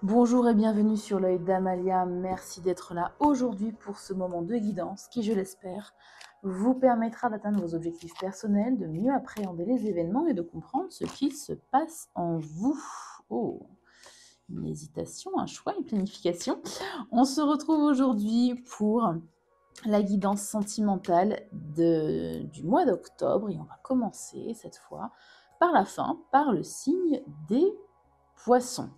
Bonjour et bienvenue sur l'œil d'Amalia. Merci d'être là aujourd'hui pour ce moment de guidance qui, je l'espère, vous permettra d'atteindre vos objectifs personnels, de mieux appréhender les événements et de comprendre ce qui se passe en vous. Oh, une hésitation, un choix, une planification. On se retrouve aujourd'hui pour la guidance sentimentale du mois d'octobre et on va commencer cette fois par la fin, par le signe des poissons.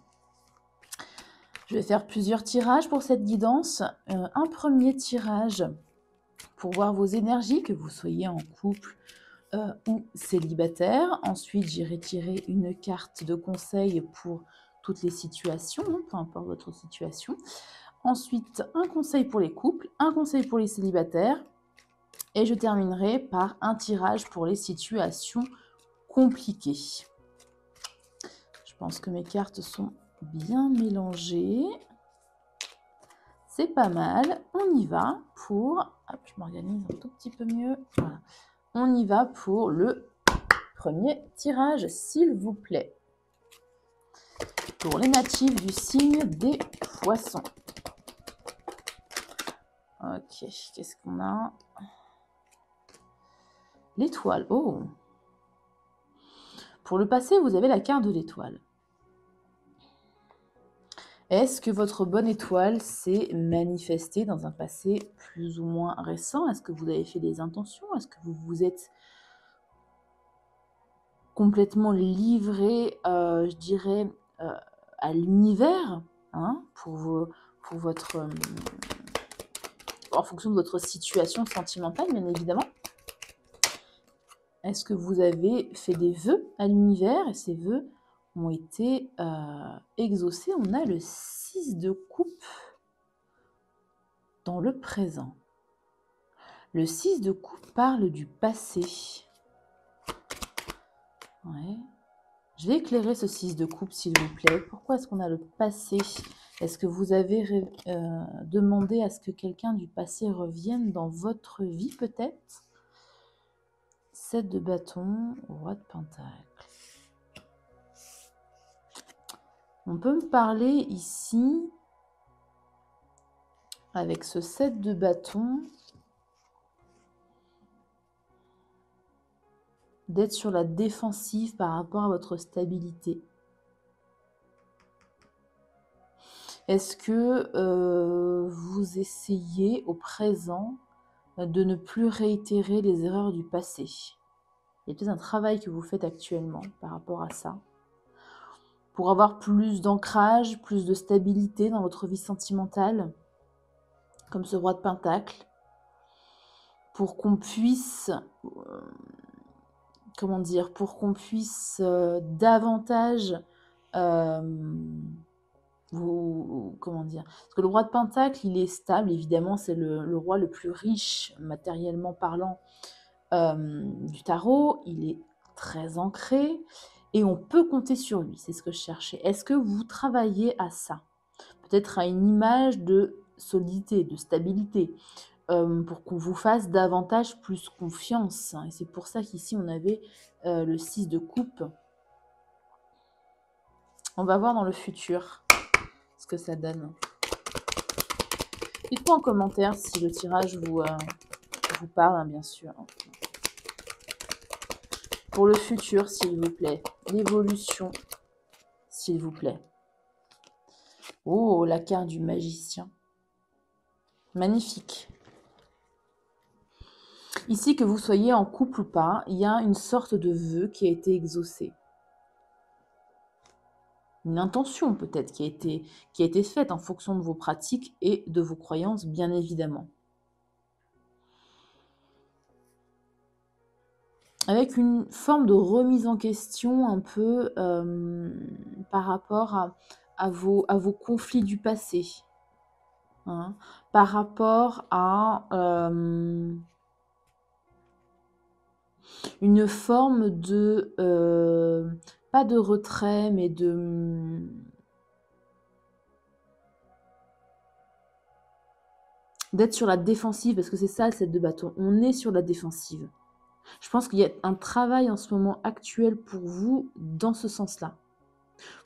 Je vais faire plusieurs tirages pour cette guidance. Un premier tirage pour voir vos énergies, que vous soyez en couple ou célibataire. Ensuite, j'irai tirer une carte de conseil pour toutes les situations, peu importe votre situation. Ensuite, un conseil pour les couples, un conseil pour les célibataires. Et je terminerai par un tirage pour les situations compliquées. Je pense que mes cartes sont bien mélangées. C'est pas mal. On y va pour... Hop, je m'organise un tout petit peu mieux. Voilà. On y va pour le premier tirage, s'il vous plaît. Pour les natifs du signe des poissons. Ok, qu'est-ce qu'on a? L'étoile. Oh! Pour le passé, vous avez la carte de l'étoile. Est-ce que votre bonne étoile s'est manifestée dans un passé plus ou moins récent? Est-ce que vous avez fait des intentions? Est-ce que vous vous êtes complètement livré, je dirais, à l'univers, hein, en fonction de votre situation sentimentale, bien évidemment? Est-ce que vous avez fait des vœux à l'univers et ces vœux ont été exaucés? On a le 6 de coupe dans le présent. Le 6 de coupe parle du passé. Ouais. Je vais éclairer ce 6 de coupe, s'il vous plaît. Pourquoi est-ce qu'on a le passé? Est-ce que vous avez demandé à ce que quelqu'un du passé revienne dans votre vie, peut-être? 7 de bâton, roi de pentacle. On peut me parler ici, avec ce 7 de bâton, d'être sur la défensive par rapport à votre stabilité. Est-ce que vous essayez au présent de ne plus réitérer les erreurs du passé? Il y a peut-être un travail que vous faites actuellement par rapport à ça. Pour avoir plus d'ancrage, plus de stabilité dans votre vie sentimentale, comme ce roi de pentacle, pour qu'on puisse, comment dire, pour qu'on puisse davantage comment dire, parce que le roi de pentacle, il est stable, évidemment, c'est le roi le plus riche, matériellement parlant, du tarot. Il est très ancré et on peut compter sur lui, c'est ce que je cherchais. Est-ce que vous travaillez à ça? Peut-être à une image de solidité, de stabilité, pour qu'on vous fasse davantage plus confiance. Et c'est pour ça qu'ici, on avait le 6 de coupe. On va voir dans le futur ce que ça donne. Dites-moi en commentaire si le tirage vous parle, hein, bien sûr. Pour le futur, s'il vous plaît. L'évolution, s'il vous plaît. Oh, la carte du magicien. Magnifique. Ici, que vous soyez en couple ou pas, il y a une sorte de vœu qui a été exaucé. Une intention peut-être qui a été faite en fonction de vos pratiques et de vos croyances, bien évidemment. Avec une forme de remise en question un peu par rapport à vos conflits du passé. Hein, par rapport à une forme de... pas de retrait, mais d'être sur la défensive, parce que c'est ça, le 7 de bâton. On est sur la défensive. Je pense qu'il y a un travail en ce moment actuel pour vous dans ce sens-là,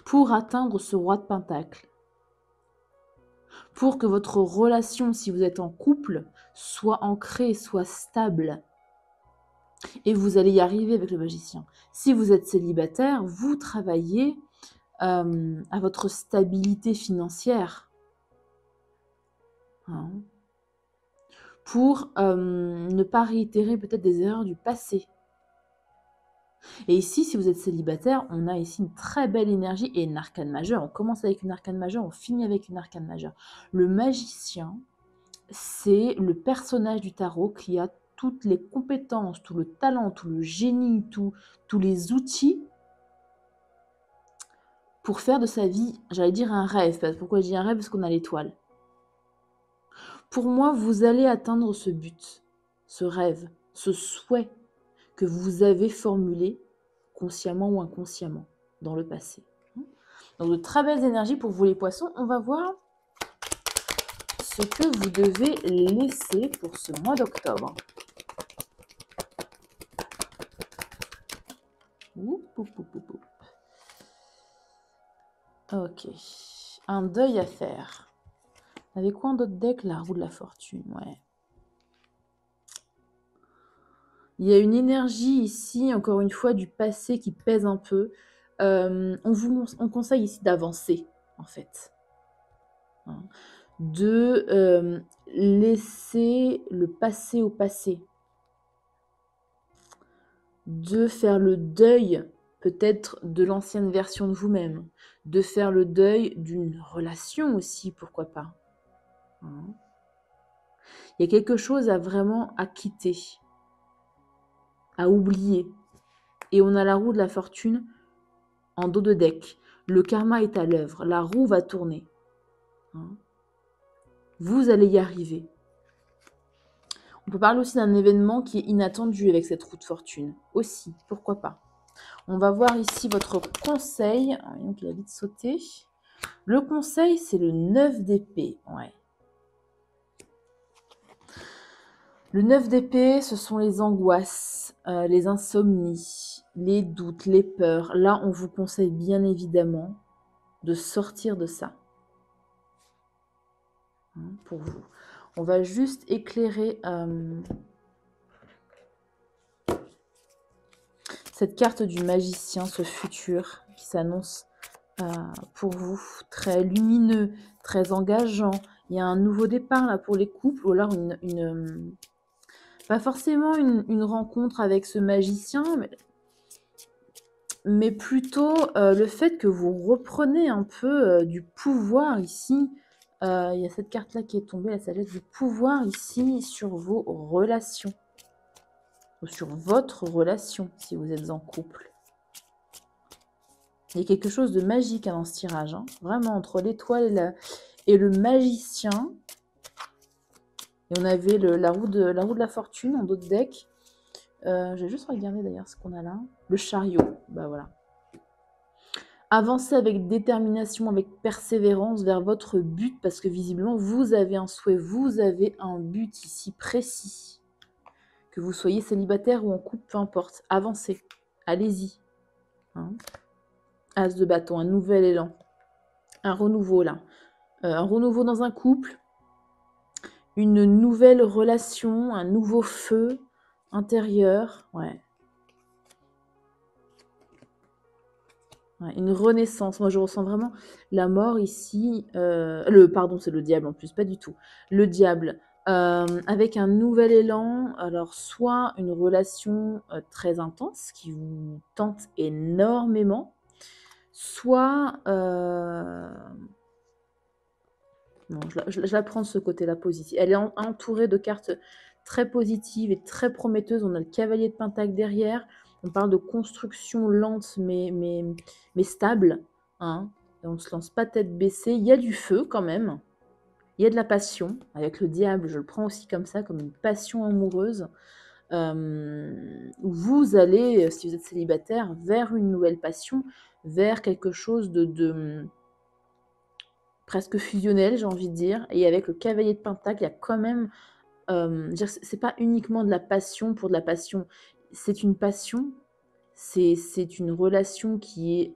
pour atteindre ce roi de pentacle. pour que votre relation, si vous êtes en couple, soit ancrée, soit stable. Et vous allez y arriver avec le magicien. Si vous êtes célibataire, vous travaillez à votre stabilité financière. Hein, pour ne pas réitérer peut-être des erreurs du passé. Et ici, si vous êtes célibataire, on a ici une très belle énergie et une arcane majeure. On commence avec une arcane majeure, on finit avec une arcane majeure. Le magicien, c'est le personnage du tarot qui a toutes les compétences, tout le talent, tout le génie, tous les outils pour faire de sa vie, j'allais dire un rêve. Pourquoi je dis un rêve? Parce qu'on a l'étoile. Pour moi, vous allez atteindre ce but, ce rêve, ce souhait que vous avez formulé consciemment ou inconsciemment dans le passé. Donc de très belles énergies pour vous les poissons. On va voir ce que vous devez laisser pour ce mois d'octobre. Ok. Un deuil à faire. Avec quoi d'autres deck? La roue de la fortune, ouais. Il y a une énergie ici, encore une fois, du passé qui pèse un peu. On conseille ici d'avancer, en fait. Hein. De laisser le passé au passé. De faire le deuil, peut-être, de l'ancienne version de vous-même. De faire le deuil d'une relation aussi, pourquoi pas. Hein. Il y a quelque chose à vraiment à quitter, à oublier. Et on a la roue de la fortune en dos de deck. Le karma est à l'œuvre. La roue va tourner. Hein. Vous allez y arriver. On peut parler aussi d'un événement qui est inattendu avec cette roue de fortune. Aussi, pourquoi pas. On va voir ici votre conseil. Donc, il a vite sauté. Le conseil, c'est le 9 d'épée. Ouais. Le 9 d'épée, ce sont les angoisses, les insomnies, les doutes, les peurs. Là, on vous conseille bien évidemment de sortir de ça. Hein, pour vous. On va juste éclairer cette carte du magicien, ce futur qui s'annonce pour vous, très lumineux, très engageant. Il y a un nouveau départ là pour les couples, ou alors pas forcément une rencontre avec ce magicien, mais plutôt le fait que vous reprenez un peu du pouvoir ici. Il y a cette carte-là qui est tombée, la sagesse du pouvoir ici sur vos relations. Ou sur votre relation, si vous êtes en couple. Il y a quelque chose de magique dans ce tirage. Hein. Vraiment, entre l'étoile et le magicien. Et on avait la roue de la fortune en dos de deck. Je vais juste regarder d'ailleurs ce qu'on a là. Le chariot. Bah voilà. Avancez avec détermination, avec persévérance vers votre but, parce que visiblement, vous avez un souhait, vous avez un but ici précis. Que vous soyez célibataire ou en couple, peu importe. Avancez. Allez-y. Hein. As de bâton, un nouvel élan. Un renouveau là. Un renouveau dans un couple. Une nouvelle relation, un nouveau feu intérieur. Ouais. Une renaissance. Moi, je ressens vraiment la mort ici. Pardon, c'est le diable en plus, pas du tout. Le diable, avec un nouvel élan. Alors, soit une relation très intense qui vous tente énormément, soit... Non, je la prends de ce côté-là positif. Elle est entourée de cartes très positives et très prometteuses. On a le cavalier de Pentacle derrière. On parle de construction lente mais stable. Hein. Et on ne se lance pas tête baissée. Il y a du feu quand même. Il y a de la passion. Avec le diable, je le prends aussi comme ça, comme une passion amoureuse. Vous allez, si vous êtes célibataire, vers une nouvelle passion, vers quelque chose de presque fusionnel, j'ai envie de dire. Et avec le cavalier de Pentacle, il y a quand même... c'est pas uniquement de la passion pour de la passion. C'est une passion, c'est une relation qui est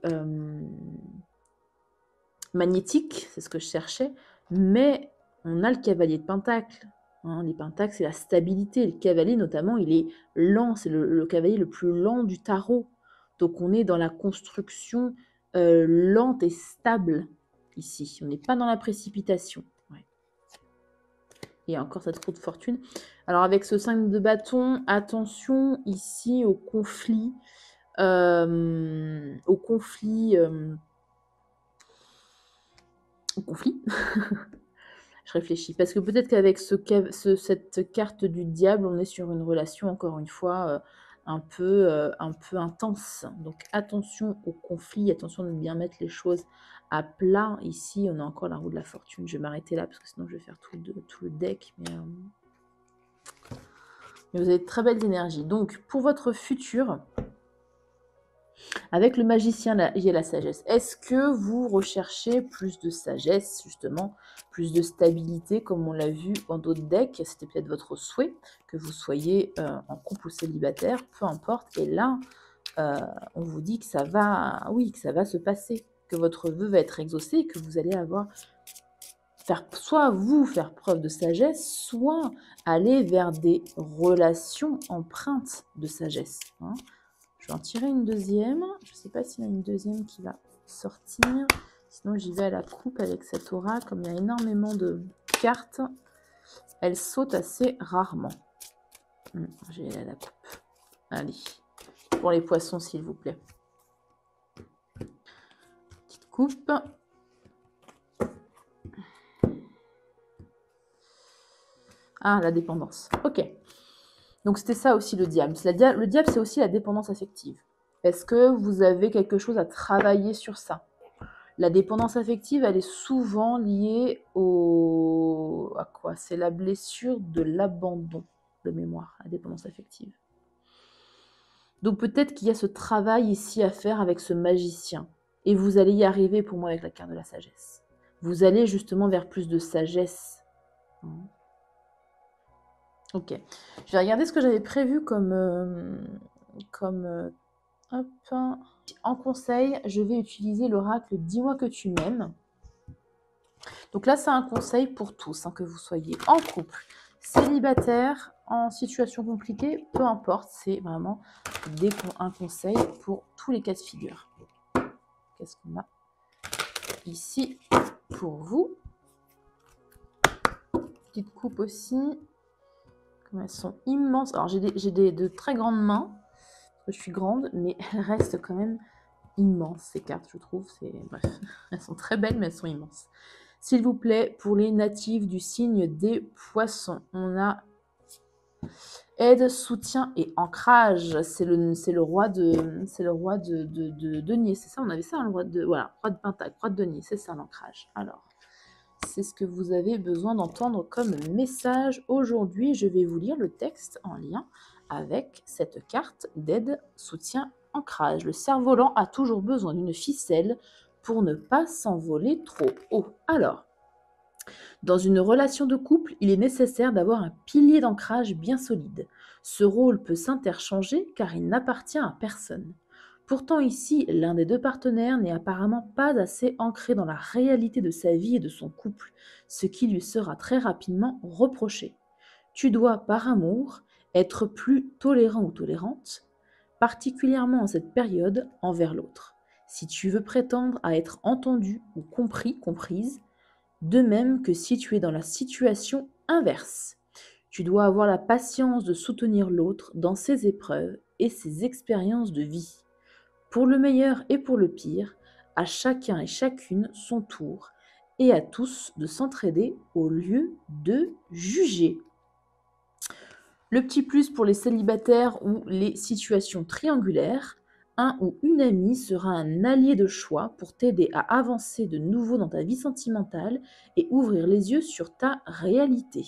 magnétique, c'est ce que je cherchais. Mais on a le cavalier de Pentacle. Hein, les pentacles, c'est la stabilité. Le cavalier, notamment, il est lent. C'est le cavalier le plus lent du tarot. Donc, on est dans la construction lente et stable ici. On n'est pas dans la précipitation. Ouais. Et encore cette roue de fortune. Alors, avec ce 5 de bâton, attention ici au conflit. Au conflit. Je réfléchis. Parce que peut-être qu'avec cette carte du diable, on est sur une relation, encore une fois, un peu intense. Donc attention au conflit, attention de bien mettre les choses à plat. Ici, on a encore la roue de la fortune. Je vais m'arrêter là, parce que sinon je vais faire tout le deck. Mais vous avez de très belles énergies. Donc, pour votre futur... Avec le magicien, là, il y a la sagesse. Est-ce que vous recherchez plus de sagesse, justement, plus de stabilité, comme on l'a vu dans d'autres decks? C'était peut-être votre souhait, que vous soyez en couple ou célibataire, peu importe. Et là, on vous dit que ça va, oui, que ça va se passer, que votre vœu va être exaucé, que vous allez soit vous faire preuve de sagesse, soit aller vers des relations empreintes de sagesse. Hein. Je vais en tirer une deuxième. Je ne sais pas s'il y a une deuxième qui va sortir. Sinon, j'y vais à la coupe avec cette aura. Comme il y a énormément de cartes, elle saute assez rarement. Je vais aller à la coupe. Allez. Pour les poissons, s'il vous plaît. Petite coupe. Ah, la dépendance. Ok. Donc, c'était ça aussi le diable. Le diable, c'est aussi la dépendance affective. Est-ce que vous avez quelque chose à travailler sur ça? La dépendance affective, elle est souvent liée à quoi? C'est la blessure de l'abandon de mémoire, la dépendance affective. Donc peut-être qu'il y a ce travail ici à faire avec ce magicien. Et vous allez y arriver pour moi avec la carte de la sagesse. Vous allez justement vers plus de sagesse. Ok. Je vais regarder ce que j'avais prévu hop. En conseil, je vais utiliser l'oracle « Dis-moi que tu m'aimes ». Donc là, c'est un conseil pour tous, hein, que vous soyez en couple, célibataire, en situation compliquée, peu importe, c'est vraiment un conseil pour tous les cas de figure. Qu'est-ce qu'on a ici pour vous? Petite coupe aussi. Comme elles sont immenses. Alors, j'ai de très grandes mains, parce que je suis grande, mais elles restent quand même immenses, ces cartes, je trouve. Bref, elles sont très belles, mais elles sont immenses. S'il vous plaît, pour les natifs du signe des poissons, on a aide, soutien et ancrage. C'est le roi de denier, c'est ça? On avait ça, le roi de pentacle, roi de denier, c'est ça l'ancrage. Alors, c'est ce que vous avez besoin d'entendre comme message aujourd'hui. Je vais vous lire le texte en lien avec cette carte d'aide, soutien, ancrage. Le cerf-volant a toujours besoin d'une ficelle pour ne pas s'envoler trop haut. Alors, dans une relation de couple, il est nécessaire d'avoir un pilier d'ancrage bien solide. Ce rôle peut s'interchanger car il n'appartient à personne. Pourtant ici, l'un des deux partenaires n'est apparemment pas assez ancré dans la réalité de sa vie et de son couple, ce qui lui sera très rapidement reproché. Tu dois, par amour, être plus tolérant ou tolérante, particulièrement en cette période, envers l'autre. Si tu veux prétendre à être entendu ou compris, comprise, de même que si tu es dans la situation inverse. Tu dois avoir la patience de soutenir l'autre dans ses épreuves et ses expériences de vie. Pour le meilleur et pour le pire, à chacun et chacune son tour, et à tous de s'entraider au lieu de juger. Le petit plus pour les célibataires ou les situations triangulaires, un ou une amie sera un allié de choix pour t'aider à avancer de nouveau dans ta vie sentimentale et ouvrir les yeux sur ta réalité.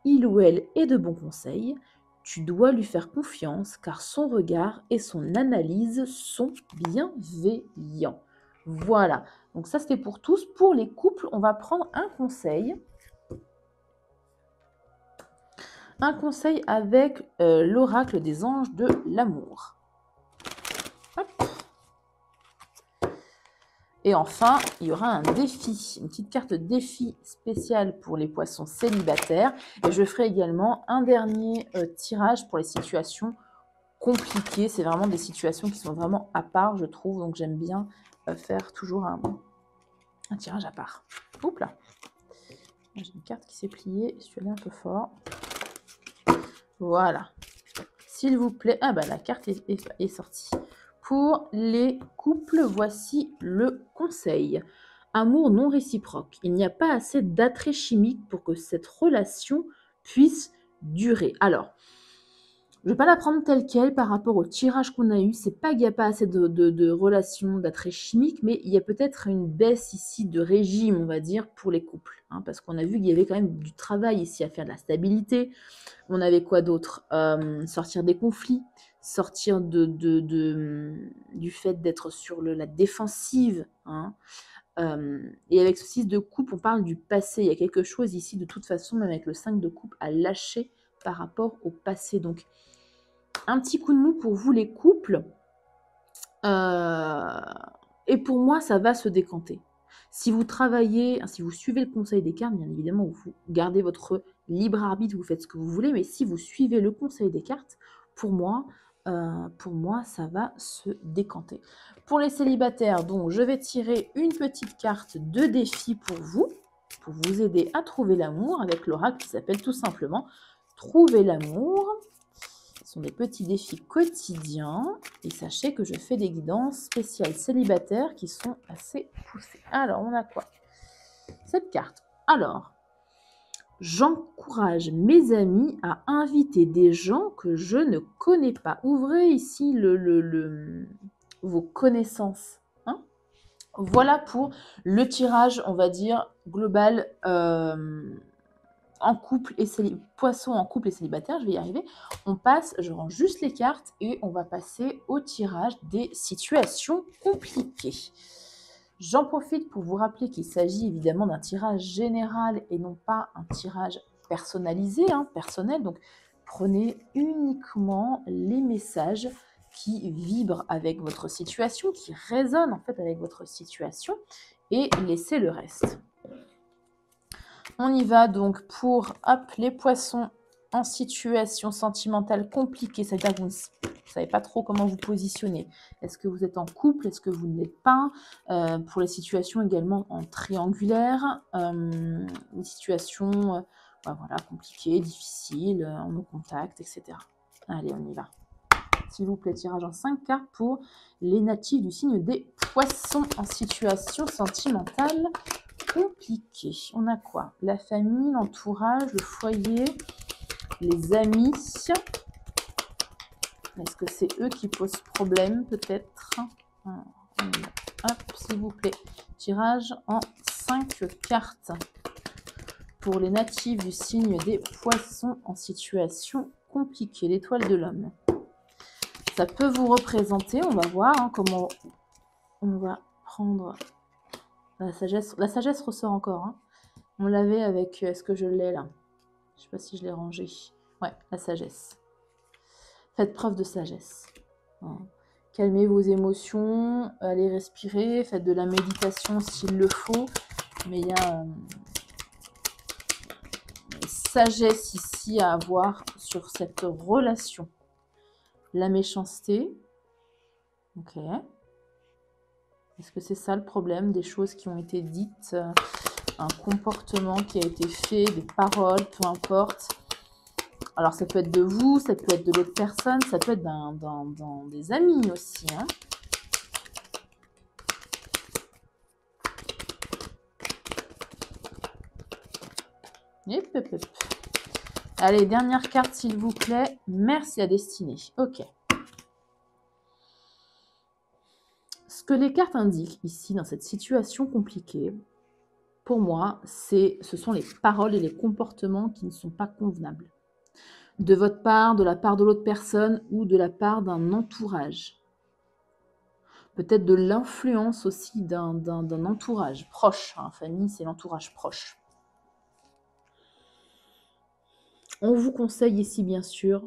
Il ou elle est de bons conseils, tu dois lui faire confiance car son regard et son analyse sont bienveillants. Voilà, donc ça c'était pour tous. Pour les couples, on va prendre un conseil. Un conseil avec l'oracle des anges de l'amour. Et enfin, il y aura un défi, une petite carte défi spéciale pour les poissons célibataires. Et je ferai également un dernier tirage pour les situations compliquées. C'est vraiment des situations qui sont vraiment à part, je trouve. Donc j'aime bien faire toujours un tirage à part. Oups là. J'ai une carte qui s'est pliée. Je suis allée un peu fort. Voilà. S'il vous plaît. Ah bah la carte est sortie. Pour les couples, voici le conseil. Amour non réciproque. Il n'y a pas assez d'attrait chimique pour que cette relation puisse durer. Alors, je ne vais pas la prendre telle qu'elle par rapport au tirage qu'on a eu. C'est pas qu'il n'y a pas assez de relations, d'attrait chimique, mais il y a peut-être une baisse ici de régime, on va dire, pour les couples. Hein, parce qu'on a vu qu'il y avait quand même du travail ici à faire, de la stabilité. On avait quoi d'autre? Sortir des conflits, sortir du fait d'être sur la défensive. Hein. Et avec ce 6 de coupe, on parle du passé. Il y a quelque chose ici, de toute façon, même avec le 5 de coupe, à lâcher par rapport au passé. Donc, un petit coup de mou pour vous, les couples. Et pour moi, ça va se décanter. Si vous travaillez, si vous suivez le conseil des cartes, bien évidemment, vous gardez votre libre arbitre, vous faites ce que vous voulez, mais si vous suivez le conseil des cartes, pour moi, ça va se décanter. Pour les célibataires, donc, je vais tirer une petite carte de défi pour vous aider à trouver l'amour, avec l'oracle qui s'appelle tout simplement « Trouver l'amour ». Ce sont des petits défis quotidiens. Et sachez que je fais des guidances spéciales célibataires qui sont assez poussées. Alors, on a quoi? Cette carte. Alors, j'encourage mes amis à inviter des gens que je ne connais pas. Ouvrez ici vos connaissances. Hein. Voilà pour le tirage, on va dire, global en couple et poisson en couple et célibataire, je vais y arriver. On passe, je range juste les cartes et on va passer au tirage des situations compliquées. J'en profite pour vous rappeler qu'il s'agit évidemment d'un tirage général et non pas un tirage personnalisé, personnel. Donc prenez uniquement les messages qui vibrent avec votre situation, qui résonnent en fait avec votre situation et laissez le reste. On y va donc pour les poissons en situation sentimentale compliquée, c'est-à-dire que vous ne savez pas trop comment vous positionner. Est-ce que vous êtes en couple? Est-ce que vous ne l'êtes pas? Pour les situations également en triangulaire, une situation voilà, compliquée, difficile, en non-contact, etc. Allez, on y va. S'il vous plaît, tirage en 5 cartes pour les natifs du signe des poissons en situation sentimentale compliqué. On a quoi? La famille, l'entourage, le foyer, les amis. Est-ce que c'est eux qui posent problème peut-être? Hop, s'il vous plaît. Tirage en 5 cartes pour les natifs du signe des poissons en situation compliquée. L'étoile de l'homme. Ça peut vous représenter, on va voir comment on va prendre... La sagesse ressort encore. Hein. On l'avait avec... Est-ce que je l'ai là? Je ne sais pas si je l'ai rangé. Ouais, la sagesse. Faites preuve de sagesse. Hein. Calmez vos émotions. Allez respirer. Faites de la méditation s'il le faut. Mais il y a une sagesse ici à avoir sur cette relation. La méchanceté. Ok. Est-ce que c'est ça le problème? Des choses qui ont été dites, un comportement qui a été fait, des paroles, peu importe. Alors ça peut être de vous, ça peut être de l'autre personne, ça peut être dans des amis aussi. Hein. Hop, hop, hop. Allez, dernière carte s'il vous plaît. Merci la destinée. Ok. Ce que les cartes indiquent ici, dans cette situation compliquée, pour moi, ce sont les paroles et les comportements qui ne sont pas convenables. De votre part, de la part de l'autre personne ou de la part d'un entourage. Peut-être de l'influence aussi d'un entourage proche. Hein. Famille, c'est l'entourage proche. On vous conseille ici, bien sûr,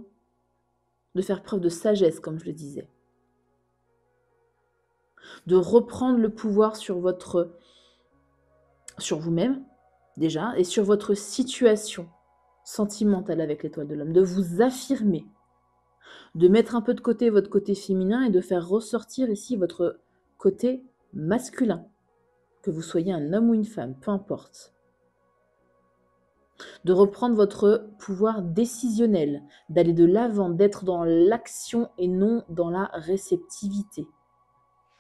de faire preuve de sagesse, comme je le disais. de reprendre le pouvoir sur vous-même, déjà, et sur votre situation sentimentale avec l'étoile de l'homme, de vous affirmer, de mettre un peu de côté votre côté féminin et de faire ressortir ici votre côté masculin, que vous soyez un homme ou une femme, peu importe. De reprendre votre pouvoir décisionnel, d'aller de l'avant, d'être dans l'action et non dans la réceptivité.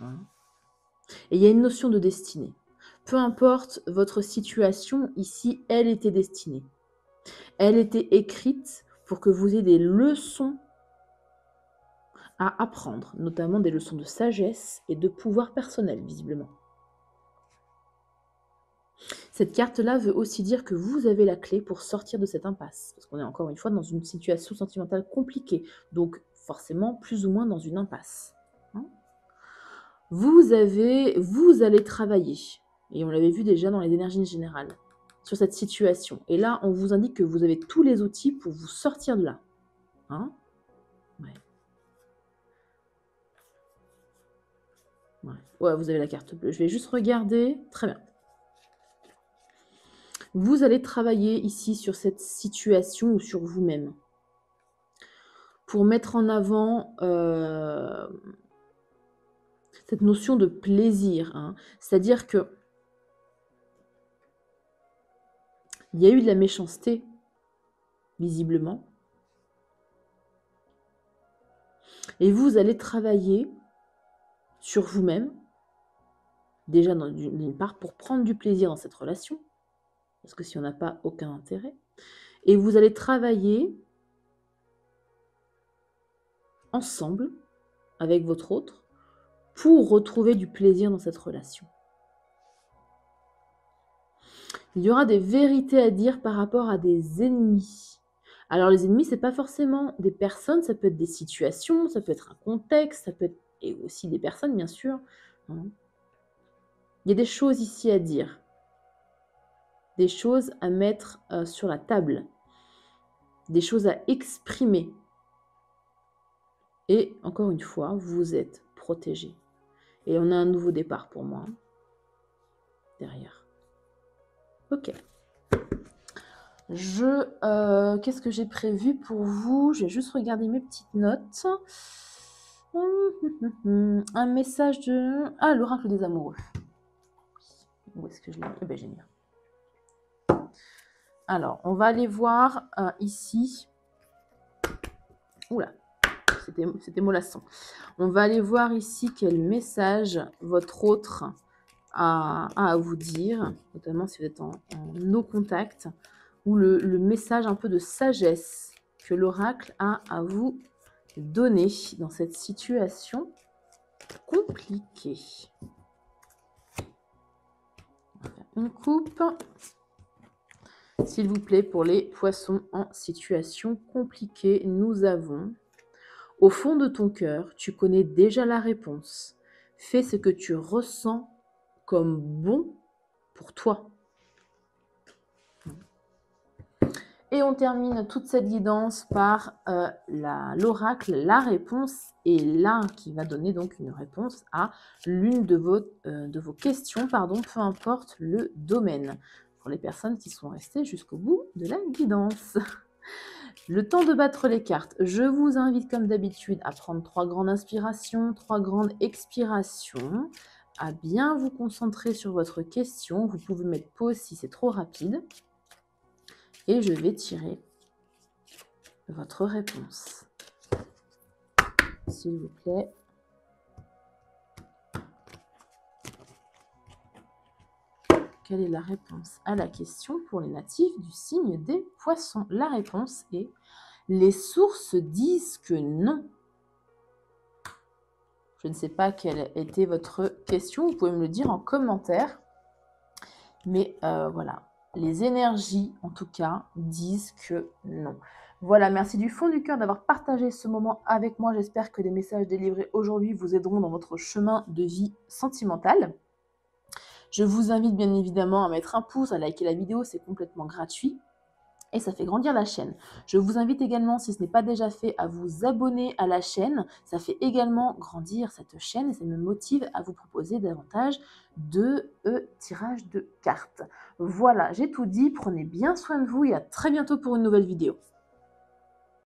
Hein. Et il y a une notion de destinée. Peu importe votre situation, ici, elle était destinée. Elle était écrite pour que vous ayez des leçons à apprendre, notamment des leçons de sagesse et de pouvoir personnel, visiblement. Cette carte-là veut aussi dire que vous avez la clé pour sortir de cette impasse, parce qu'on est encore une fois dans une situation sentimentale compliquée, donc forcément plus ou moins dans une impasse. Hein. Vous allez travailler, et on l'avait vu déjà dans les énergies générales, sur cette situation. Et là, on vous indique que vous avez tous les outils pour vous sortir de là. Hein. Ouais. Ouais, vous avez la carte bleue. Je vais juste regarder. Très bien. Vous allez travailler ici sur cette situation ou sur vous-même pour mettre en avant cette notion de plaisir. Hein. C'est-à-dire que il y a eu de la méchanceté, visiblement. Et vous allez travailler sur vous-même, déjà d'une part, pour prendre du plaisir dans cette relation, parce que si on n'a pas aucun intérêt, et vous allez travailler ensemble, avec votre autre, pour retrouver du plaisir dans cette relation. Il y aura des vérités à dire par rapport à des ennemis. Alors les ennemis, ce n'est pas forcément des personnes, ça peut être des situations, ça peut être un contexte, ça peut être et aussi des personnes, bien sûr. Hein. Il y a des choses ici à dire, des choses à mettre sur la table, des choses à exprimer. Et encore une fois, vous êtes protégé. Et on a un nouveau départ pour moi, derrière. Ok. Qu'est-ce que j'ai prévu pour vous? Je vais juste regarder mes petites notes. Un message de... Ah, l'oracle des amoureux. Où est-ce que je l'ai mis? Eh bien, j'ai mis. Alors, on va aller voir ici. Oula, c'était mollasson. On va aller voir ici quel message votre autre a à vous dire, notamment si vous êtes en no contact, ou le message un peu de sagesse que l'oracle a à vous donner dans cette situation compliquée. On va faire une coupe. S'il vous plaît, pour les poissons en situation compliquée, nous avons: au fond de ton cœur, tu connais déjà la réponse. Fais ce que tu ressens comme bon pour toi. Et on termine toute cette guidance par l'oracle, la réponse, et là qui va donner donc une réponse à l'une de vos questions, peu importe le domaine, pour les personnes qui sont restées jusqu'au bout de la guidance. Le temps de battre les cartes. Je vous invite comme d'habitude à prendre 3 grandes inspirations, 3 grandes expirations, à bien vous concentrer sur votre question. Vous pouvez mettre pause si c'est trop rapide. Et je vais tirer votre réponse. S'il vous plaît. Quelle est la réponse à la question pour les natifs du signe des poissons? La réponse est: les sources disent que non. Je ne sais pas quelle était votre question, vous pouvez me le dire en commentaire. Mais voilà, les énergies, en tout cas, disent que non. Voilà, merci du fond du cœur d'avoir partagé ce moment avec moi. J'espère que les messages délivrés aujourd'hui vous aideront dans votre chemin de vie sentimentale. Je vous invite bien évidemment à mettre un pouce, à liker la vidéo, c'est complètement gratuit. et ça fait grandir la chaîne. Je vous invite également, si ce n'est pas déjà fait, à vous abonner à la chaîne. Ça fait également grandir cette chaîne et ça me motive à vous proposer davantage de tirages de cartes. Voilà, j'ai tout dit. Prenez bien soin de vous et à très bientôt pour une nouvelle vidéo.